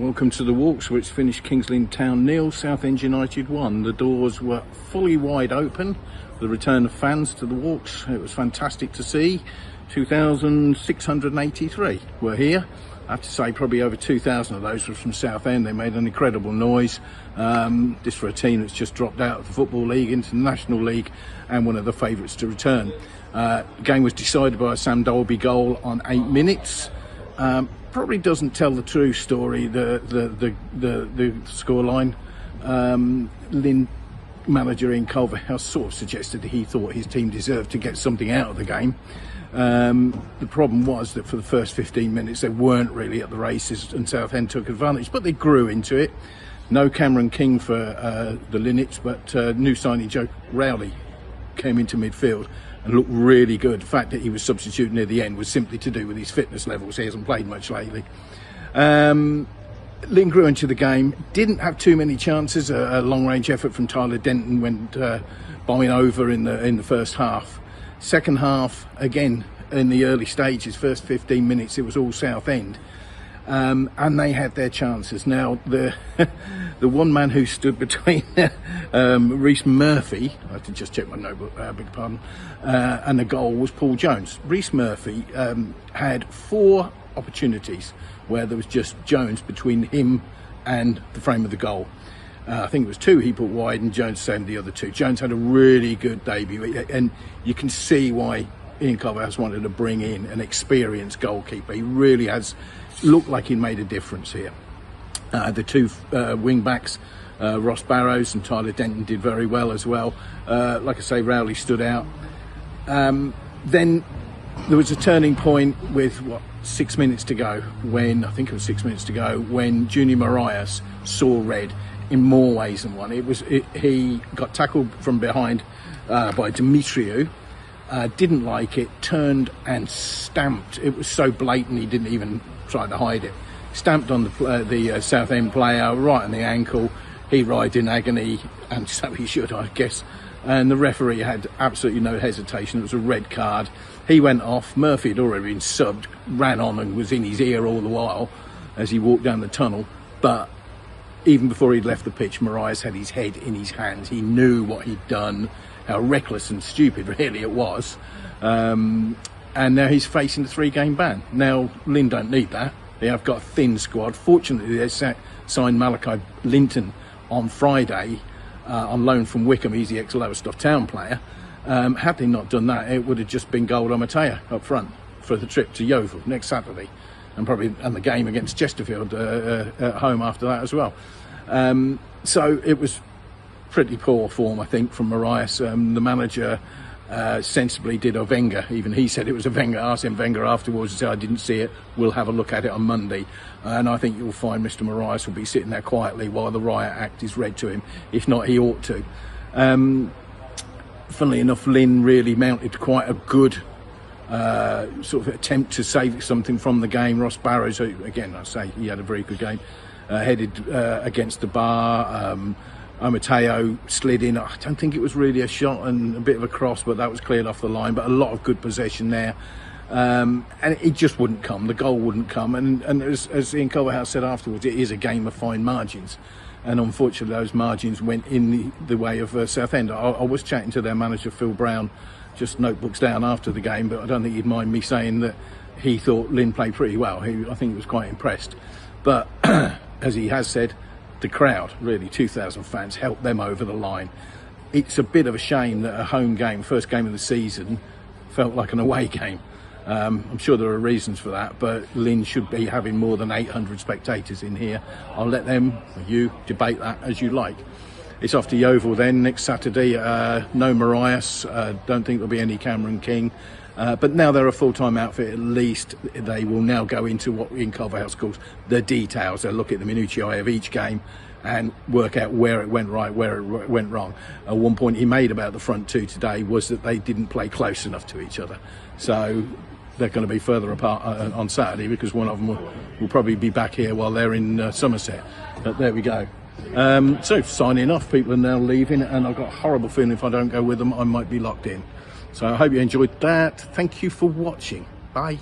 Welcome to the walks, which finished Kings Lynn Town 0, Southend United 1. The doors were fully wide open. The return of fans to the walks, it was fantastic to see. 2,683 were here. I have to say probably over 2,000 of those were from Southend. They made an incredible noise. This for a team that's just dropped out of the Football League into the National League and one of the favourites to return. The game was decided by a Sam Dolby goal on 8 minutes. Probably doesn't tell the true story, the scoreline. Lynn manager in Culverhouse sort of suggested that he thought his team deserved to get something out of the game. The problem was that for the first 15 minutes they weren't really at the races and Southend took advantage, but they grew into it. No Cameron King for the Linnets, but new signing Joe Rowley came into midfield and looked really good. The fact that he was substituted near the end was simply to do with his fitness levels. He hasn't played much lately. Lynn grew into the game, didn't have too many chances. A long-range effort from Tyler Denton went bombing over in the first half. Second half, again, in the early stages, first 15 minutes, it was all Southend. And they had their chances. Now, the one man who stood between Rhys Murphy, I have to just check my notebook, beg your pardon, and the goal was Paul Jones. Rhys Murphy had 4 opportunities where there was just Jones between him and the frame of the goal. I think it was 2 he put wide and Jones saved the other 2. Jones had a really good debut, and you can see why Ian Culverhouse wanted to bring in an experienced goalkeeper. He really has looked like he made a difference here. The 2 wing backs, Ross Barrows and Tyler Denton, did very well as well. Like I say, Rowley stood out. Then there was a turning point with 6 minutes to go, when I think it was 6 minutes to go, when Junior Marias saw red in more ways than one. He got tackled from behind by Demetriou. Didn't like it, turned and stamped. It was so blatant he didn't even try to hide it. Stamped on the Southend player right on the ankle. He writhed in agony, and so he should, I guess. And the referee had absolutely no hesitation. It was a red card. He went off. Murphy had already been subbed, ran on and was in his ear all the while as he walked down the tunnel. But even before he'd left the pitch, Marias had his head in his hands. He knew what he'd done, how reckless and stupid really it was. And now he's facing the 3-game ban. Now, Lynn don't need that. They have got a thin squad. Fortunately, they signed Malachi Linton on Friday on loan from Wickham. He's the ex-Lowestoft Town player. Had they not done that, it would have just been Goldo Mateo up front for the trip to Yeovil next Saturday, and the game against Chesterfield at home after that as well. So it was pretty poor form, I think, from Marias. The manager sensibly did a Wenger. Even he said it was a Wenger. Arsene Wenger afterwards and said, I didn't see it, we'll have a look at it on Monday. And I think you'll find Mr. Marias will be sitting there quietly while the riot act is read to him. If not, he ought to. Funnily enough, Lynn really mounted quite a good sort of attempt to save something from the game. Ross Barrows, who, again, I say he had a very good game, headed against the bar. Mateo slid in. I don't think it was really a shot, and a bit of a cross, but that was cleared off the line. But a lot of good possession there, and it just wouldn't come. The goal wouldn't come, and as Ian Culverhouse said afterwards, it is a game of fine margins, and unfortunately those margins went in the way of Southend. I was chatting to their manager Phil Brown, just notebooks down after the game, but I don't think he'd mind me saying that he thought Lynn played pretty well. I think he was quite impressed, but as he has said, the crowd, really 2,000 fans, helped them over the line. It's a bit of a shame that a home game, first game of the season, felt like an away game. I'm sure there are reasons for that, but Lynn should be having more than 800 spectators in here. I'll let them, or you, debate that as you like. It's off to Yeovil then next Saturday. No Marias, don't think there'll be any Cameron King. But now they're a full-time outfit, at least they will now go into what Ian Culverhouse calls the details. They'll look at the minutiae of each game and work out where it went right, where it went wrong. One point he made about the front 2 today was that they didn't play close enough to each other. So they're going to be further apart on Saturday, because one of them will probably be back here while they're in Somerset. But there we go. So signing off, people are now leaving, and I've got a horrible feeling if I don't go with them, I might be locked in. So I hope you enjoyed that. Thank you for watching. Bye.